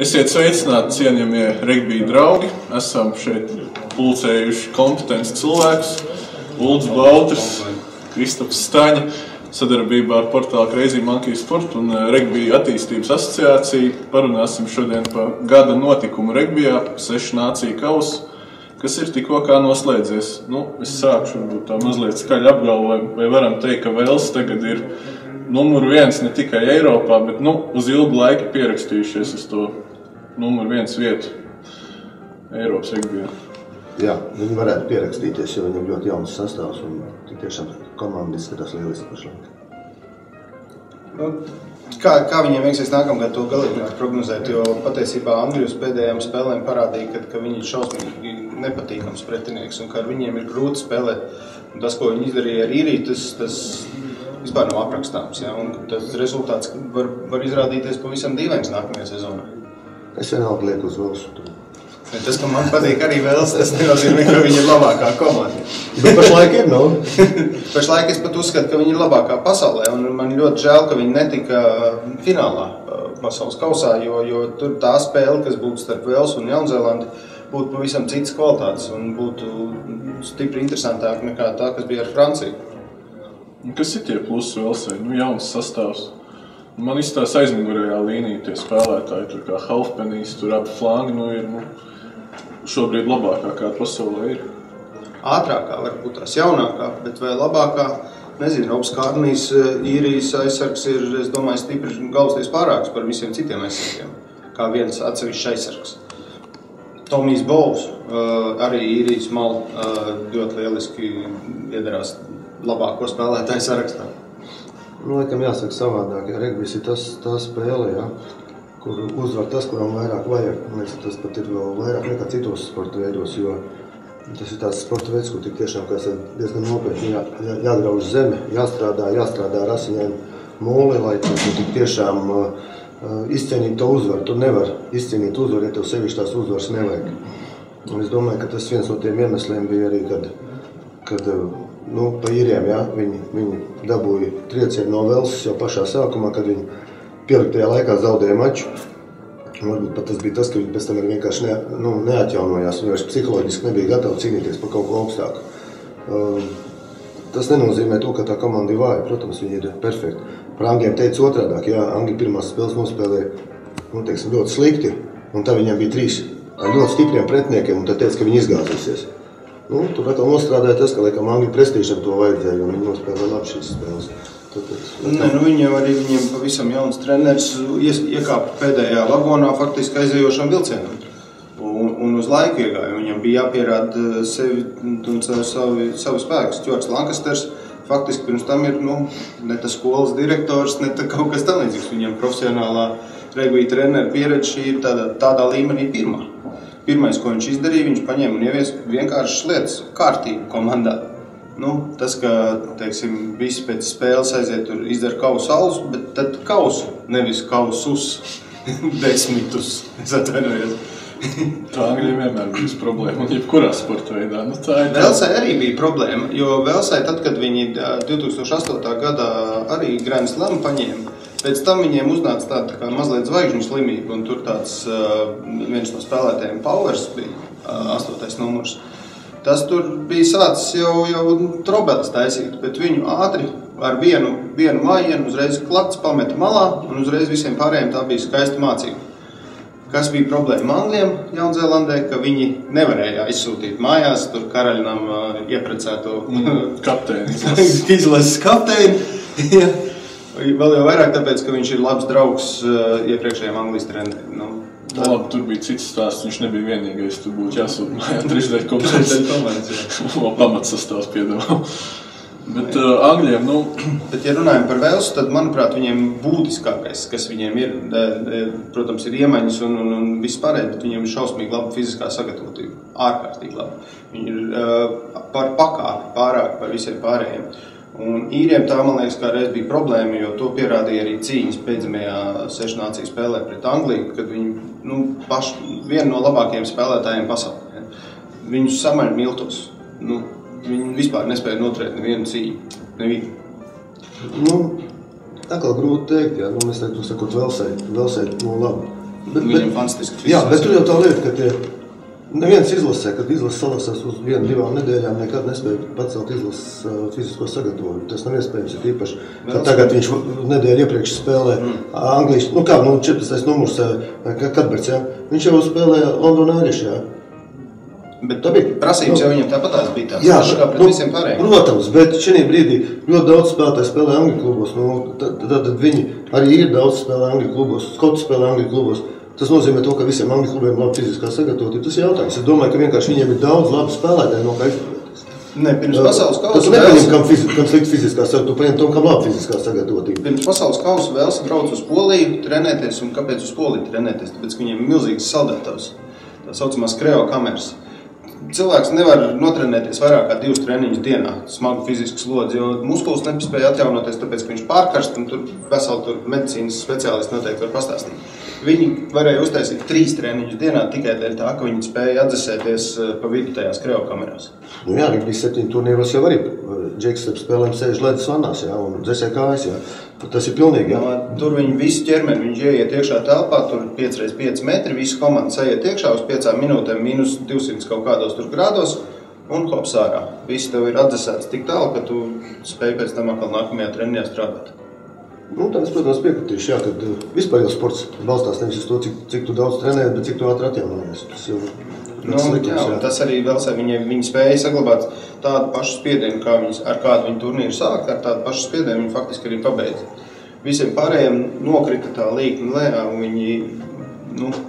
Esiet sveicināti, cienījamie regbija draugi. Esam šeit pulcējuši kompetents cilvēkus. Uldis Bauters, Kristaps Staņa, sadarbībā ar portālu Crazy Monkey Sport un Regbija attīstības asociāciju. Parunāsim šodien par gada notikumu regbijā, 6 nāciju kausu, kas ir tikko kā noslēdzies. Es sākšu varbūt tā mazliet skaļi apgalvojumu, vai varam teikt, ka Vels tagad ir numuru 1 ne tikai Eiropā, bet uz ilgu laiku pierakstījušies uz to numuru 1 vietu Eiropas regbijā. Jā, viņi varētu pierakstīties, jo viņam ļoti jauns sastāvs un tiešām komanda izskatās lieliski pašlaik. Kā viņiem veiksies nākamgad to galīgi prognozēt, jo patiesībā Angļi uz pēdējām spēlēm parādīja, ka viņi ir šausmīgi nepatīkams pretinieks un ka ar viņiem ir grūti spēlēt. Un tas, ko viņi izdarīja ar Īriju, tas vispār nav aprakstāms. Ja? Un tas rezultāts var izrādīties pavisam dīvains nākamajā sezonā. Es vienalga lieku uz Velsu. Tas, ka man patīk arī Vels, tas nenozīmē, ka viņi ir labākā komanda. Bet pašlaik ir, Pašlaik es pat uzskatu, ka viņi ir labākā pasaulē, un man ļoti žēl, ka viņi netika finālā pasaules kausā, jo tur tā spēle, kas būtu starp Velsu un Jaunzēlandi, būtu pavisam citas kvalitātes un būtu stipri interesantāk nekā tā, kas bija ar Franciju. Kas ir tie plusi Velsai? Jauns sastāvs. Man izstās aizmugurējā līnija tie spēlētāji, tur kā Halfpenijs, tur abi flangi, ir šobrīd labākā, kāda pasaulē ir. Ātrākā, varbūt tās jaunākā, bet vai labākā, nezinu, Robs Kārnijs, Īrijas aizsargs ir, es domāju, stipri galvasties pārāks par visiem citiem aizsargiem, kā viens atsevišķs aizsargs. Tomijs Bovs, arī Īrijas malu ļoti lieliski iedarās labāko spēlētāju sarakstā. Laikam jāsaka savādāk, ja regbijs ir tā spēle, ja, kur uzvar tas, kuram vairāk vajag. Tas pat ir vēl vairāk nekā citos sporta veidos, jo tas ir tāds sporta veids, kur tik tiešām diezgan nopietni jāgrauž zeme, jāstrādā ar asiņainu mūli, lai tu tik tiešām izcīnīt to uzvaru. Tu nevar izcīnīt uzvaru, ja tev sevišķi tās uzvaras nevajag. Un es domāju, ka tas viens no tiem iemesliem bija arī, kad pa īriem, ja, viņi dabūja triecienu no Velsas jau pašā sākumā, kad viņi pieliktajā laikā zaudēja maču. Varbūt pat tas bija tas, ka viņi pēc tam vienkārši neatjaunojās, viņi vairs psiholoģiski nebija gatavi cīnīties par kaut ko augstāku. Tas nenozīmē to, ka tā komanda ir vāja, protams, viņi ir perfekti. Par Angļiem teica otrādāk, jā, Angļi pirmās spēles nospēlēja ļoti slikti, un tā viņiem bija 3 ar ļoti stipriem pretiniekiem, un tad teica, ka viņi izgāzīsies. Tur atkal nostrādāja tas, ka laikam Angļu prestīžam to vajadzēja, un viņi nospēlēja labi šīs spēles. Viņiem pavisam jauns treneris iekāpa pēdējā vagonā faktiski aizējošam vilcienam. Un uz laiku iegāja. Viņam bija jāpierāda sevi un savu spēku. Stjorts Lankasters faktiski pirms tam ir ne tas skolas direktors, ne kaut kas tam līdzīgs. Viņam profesionālā regbija trenera pieredze ir tādā līmenī pirmā. Pirmais, ko viņš izdarīja, viņš paņēma un ievies vienkāršas lietas kārtību komandā. Tas, ka, visi pēc spēles aiziet tur izdara kausu alus, bet tad kausu, nevis kausus, 10. Es atvainojos. Tā Angļiem vienmēr bija problēma, un jebkurā sporta veidā. Velsai arī bija problēma, jo Velsai tad, kad viņi 2008. gadā arī Grand Slam paņēma, pēc tam viņiem uznāca tāda kā mazliet zvaigžņu slimība, un tur tāds viens no spēlētājiem Powers bija 8. numurs. Tas tur bija sācis jau trobeles taisīt, bet viņu ātri ar vienu mājienu uzreiz klats pameta malā, un uzreiz visiem pārējiem tā bija skaista mācība. Kas bija problēma Angļiem Jaunzēlandē, ka viņi nevarēja aizsūtīt mājās tur karaļnam ieprecēto kapteini. Izlases kapteini. Vēl jau vairāk tāpēc, ka viņš ir labs draugs iepriekšējiem Anglijas treneriem. Labi, tur bija cits stāsts, viņš nebija vienīgais, tur būtu jāsūt mājā 3 komandas. Pamatsastāvs piedāvā. Bet Angļiem, Bet, ja runājam par Velsu, tad, manuprāt, viņiem būtiskākais, kas viņiem ir, protams, ir iemaņas un viss pārējais, bet viņiem ir šausmīgi laba fiziskā sagatavotība. Ārkārtīgi laba. Viņi ir par pakāpi pārāk par visiem pārējiem. Un īriem tā, man liekas, kā reiz bija problēma, jo to pierādīja arī cīņas pēdējā 6 nāciju spēlē pret Angliju, kad viņi viena no labākajiem spēlētājiem pasaulē. Viņus samaļ miltos. Viņi vispār nespēja noturēt nevienu cīņu. Nevienu. Tā kā grūti teikt, jā. Es teiktu, sakot, Velsai labi. Viņam fantastiski. Jā, bet tur jau tā lieta, ka neviens izlasē, kad izlases salasās uz 1-2 nedēļām, nekad nespēja pacelt izlases fizisko sagatavojumu. Tas nav iespējams, ir īpaši, ka tagad viņš nedēļu iepriekš spēlē Anglijas, 14. numurs Kadberts, jā. Viņš jau spēlē London Irish, jā. Bet prasības jau viņam tāpatās bija tās, jā, kā pret visiem pārējiem. Protams, bet šī brīdī ļoti daudz spēlētāji spēlē Angļu klubos. Tad viņi arī ir daudz spēlē Angļu klubos, Skoti spēlē Angļu klubos. Tas nozīmē to, ka visiem Angļu klubiem labi fiziskā sagatavotība. Tas ir jautājums. Es domāju, ka vienkārši viņiem ir daudz labu spēlētāju, no kā izpēlēties. Ne, pirms pasaules kausa tu nepaņem, kam slikta fiziskā sagatavotība, tu paņem tom, kam labi fiziskā sagatavotība. Pirms pasaules kausa Velsa brauc uz Poliju trenēties, un kāpēc uz Poliju trenēties? Tāpēc, ka viņiem ir milzīgas saldētavas, tā saucamās kreo kameras. Cilvēks nevar notrenēties vairāk kā 2 treniņus dienā, smagu fizisku slodzi, jo muskulis nespēja atjaunoties, tāpēc, ka viņš pārkarst, un tur veseli medicīnas speciālisti noteikti var pastāstīt. Viņi varēja uztaisīt 3 treniņus dienā tikai dēļ tā, ka viņi spēja atdzesēties pa vidu tajās kriokamerās. Jā, viņi bija 7 turnīros jau arī. Džeks ar spēlēm sēž ledus vannās, jā, un dzesē kājas, jā. Tas ir pilnīgi, jā. Tur viņi visu ķermeni, viņš ieiet iekšā telpā, tur 5x5 metri, visu komandas aiziet iekšā uz 5 minūtēm, minus 200 kaut kādos tur grādos, un hops ārā. Viss tev ir atdzesēts tik tālu, ka tu spēj pēc tam atkal nākamajā treniņā strādāt. Tas, protams, piekritīšu, jā, kad vispār jau sports balstās nevis uz to, cik tu daudz trenēji, bet cik tu ātri atjaunojies. Tas jau tas arī Velsai viņi spēja saglabāt tādu pašu spiedienu, ar kādu viņi turnīru sāk, ar tādu pašu spiedienu viņi faktiski arī pabeidz. Visiem pārējiem nokrita tā līkne lejā, un viņi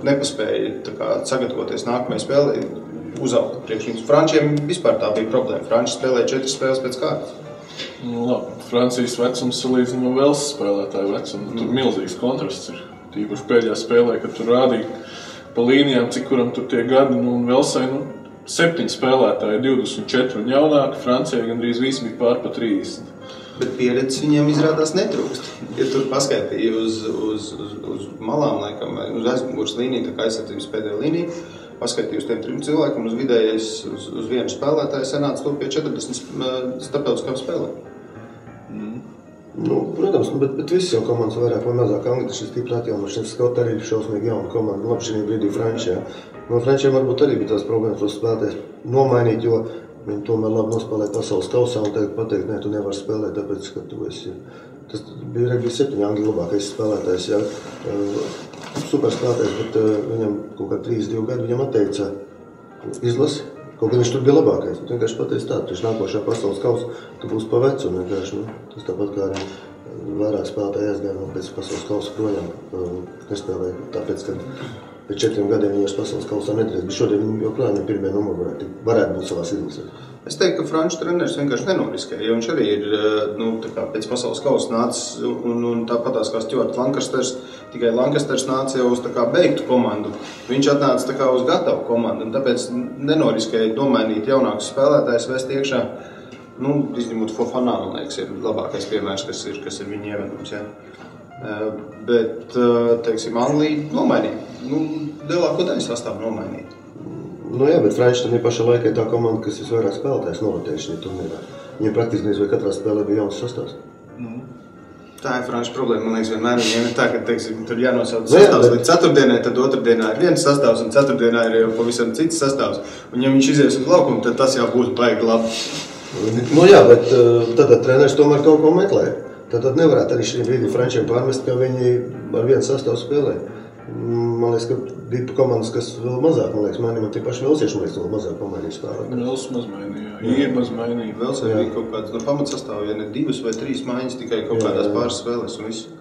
nepaspēja sagatavoties nākamajai spēlē, uzaugt priekš viņus. Frančiem vispār tā bija problēma. Franči spēlēja 4 spēles pēc kārtas. Francijas vecums salīdzina no Velsas spēlētāju vecumu. Tur milzīgs kontrasts ir. Tīpaši pēdējā spēlē, kad tur rādīja pa līnijām, cik kuram tur tie gadi, un Velsai 7 spēlētāji, 24 un jaunāki, Francijai gandrīz visi bija pār pa 30. Bet pieredzes viņiem izrādās netrūkst. Ja tur paskaitīja uz malām, laikam, vai uz aizmugures līniju, tā kā aizsardzības pēdējā līnija, paskaitīja uz tiem 3 cilvēkiem, uz vidējais, uz vienu spēlētāju sanāca to pie 40 starptautiskām spēlēm. Protams, bet viss jau komandas vairāk vai mazāk Anglijas ir stipri atjaunošanas, kaut arī ir šausmīgi jauna komanda. Labi, šī brīdī Frančijā. No Frančiem varbūt arī bija tās problēmas tos spēlētājs nomainīt, jo viņi tomēr labi nospēlēja pasaules kausā un tagad pateikt, ne, tu nevari spēlēt, tāpēc, ka tu esi. Tas bija 7 Angļu labākais spēlētājs, jā. Super spēlētājs, bet viņam kaut kā 32 gadu viņam atteica izlasi. Kaut gan viņš tur bija labākais. Tu vienkārši pateici tā, priekš nākošā pasaules kausa tu būsi pa vecu. Tas tāpat kā arī vairāk spēlētāji aizgāja pēc pasaules kausa projām nespēlēja. Tāpēc, ka pēc 4 gadiem viņi vairs pasaules kausā nedrīkst. Bet šodien viņi joprojām pirmie numuri varētu būt savās izlasēs. Es teiktu, ka franču treneris vienkārši nenoriskēja, jo viņš arī ir pēc pasaules kausa nācis un tāpatās kā Stuart Lankasters, tikai Lankasters nāca jau uz beigtu komandu. Viņš atnāca uz gatavu komandu, un tāpēc nenoriskēja nomainīt jaunākus spēlētājus, vest iekšā. Izņemot Fofana, man liekas, ir labākais piemērs, kas ir viņa ievedums. Ja. Bet, teiksim, Anglija nomainīja. Lielāko daļu sastāvu nomainīja. Jā, bet Franči tam ir paša laikā tā komanda, kas visvairāk spēlētājs novērtējuši šajā turnīrā. Viņiem praktiski nezinu, vai katrā spēlē bija jauns sastāvs. Tā ir Franču problēma, man liekas, vienmēr viņiem ir tā, ka, teiksim, tur jānosauc sastāvs līdz ceturtdienai, tad otrdienā ir viens sastāvs, un ceturtdienā ir jau pavisam cits sastāvs. Un ja viņš izies uz laukumu, tad tas jau būs baigi labi. Jā, bet tad treneris tomēr kaut ko meklē. Tad nevarētu arī šī brīdī Frančiem pārmest, ka viņi ar vienu sastāvu spēlē. Man liekas, ka bija komandas, kas vēl mazāk, man liekas, mainīja, man tie paši velsieši, man liekas, vēl mazāk pamainīja spēlēt. Vels maz mainīja, ir maz mainīja. Velsai bija kaut kāds pamatsastāvs, ja ne 2 vai 3 maiņas, tikai kaut kādās pāris spēlēs un viss.